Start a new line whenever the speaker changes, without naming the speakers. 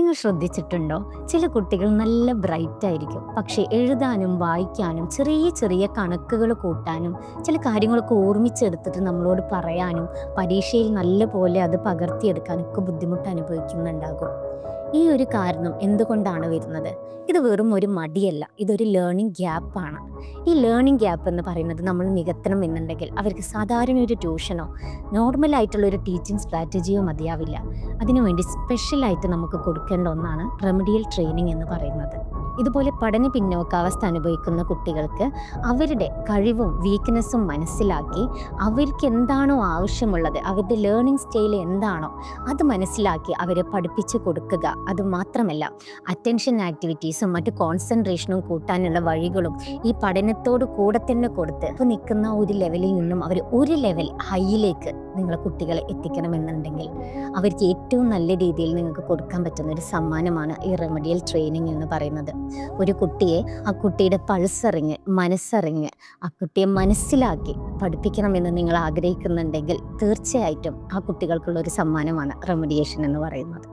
നിങ്ങൾ ശ്രദ്ധിച്ചിട്ടുണ്ടോ? ചില കുട്ടികൾ നല്ല ബ്രൈറ്റ് ആയിരിക്കും. പക്ഷേ എഴുതാനും വായിക്കാനും ചെറിയ ചെറിയ കണക്കുകൾ കൂട്ടാനും ചില കാര്യങ്ങളൊക്കെ ഓർമ്മിച്ചെടുത്തിട്ട് നമ്മളോട് പറയാനും പരീക്ഷയിൽ നല്ലപോലെ അത് പകർത്തിയെടുക്കാനൊക്കെ ബുദ്ധിമുട്ട് അനുഭവിക്കുന്നുണ്ടാകും. ഈ ഒരു കാരണം എന്തുകൊണ്ടാണ് വരുന്നത്? ഇത് വെറും ഒരു മടിയല്ല. ഇതൊരു ലേണിംഗ് ഗ്യാപ്പാണ്. ഈ ലേണിംഗ് ഗ്യാപ്പ് എന്ന് പറയുന്നത് നമ്മൾ നികത്തണം എന്നുണ്ടെങ്കിൽ അവർക്ക് സാധാരണ ഒരു ട്യൂഷനോ നോർമലായിട്ടുള്ള ഒരു ടീച്ചിങ് സ്ട്രാറ്റജിയോ മതിയാവില്ല. അതിനുവേണ്ടി സ്പെഷ്യലായിട്ട് നമുക്ക് കൊടുക്കേണ്ട ഒന്നാണ് റെമഡിയൽ ട്രെയിനിങ് എന്ന് പറയുന്നത്. ഇതുപോലെ പഠന പിന്നോക്കാവസ്ഥ അനുഭവിക്കുന്ന കുട്ടികൾക്ക് അവരുടെ കഴിവും വീക്ക്നെസ്സും മനസ്സിലാക്കി അവർക്ക് എന്താണോ ആവശ്യമുള്ളത്, അവരുടെ ലേണിംഗ് സ്റ്റൈൽ എന്താണോ അത് മനസ്സിലാക്കി അവരെ പഠിപ്പിച്ച് കൊടുക്കുക. അതുമാത്രമല്ല, അറ്റൻഷൻ ആക്ടിവിറ്റീസും മറ്റു കോൺസെൻട്രേഷനും കൂട്ടാനുള്ള വഴികളും ഈ പഠനത്തോട് കൂടെ തന്നെ കൊടുത്ത് ഇപ്പോൾ നിൽക്കുന്ന ഒരു ലെവലിൽ നിന്നും അവർ ഒരു ലെവൽ ഹൈയിലേക്ക് നിങ്ങളെ കുട്ടികളെ എത്തിക്കണമെന്നുണ്ടെങ്കിൽ അവർക്ക് ഏറ്റവും നല്ല രീതിയിൽ നിങ്ങൾക്ക് കൊടുക്കാൻ പറ്റുന്ന ഒരു സമ്മാനമാണ് ഈ റെമഡിയൽ ട്രെയിനിങ് എന്ന് പറയുന്നത്. ഒരു കുട്ടിയെ ആ കുട്ടിയുടെ പൾസറിഞ്ഞ് മനസ്സറിഞ്ഞ് ആ കുട്ടിയെ മനസ്സിലാക്കി പഠിപ്പിക്കണമെന്ന് നിങ്ങൾ ആഗ്രഹിക്കുന്നുണ്ടെങ്കിൽ തീർച്ചയായിട്ടും ആ കുട്ടികൾക്കുള്ള ഒരു സമ്മാനമാണ് റെമഡിയേഷൻ എന്ന് പറയുന്നത്.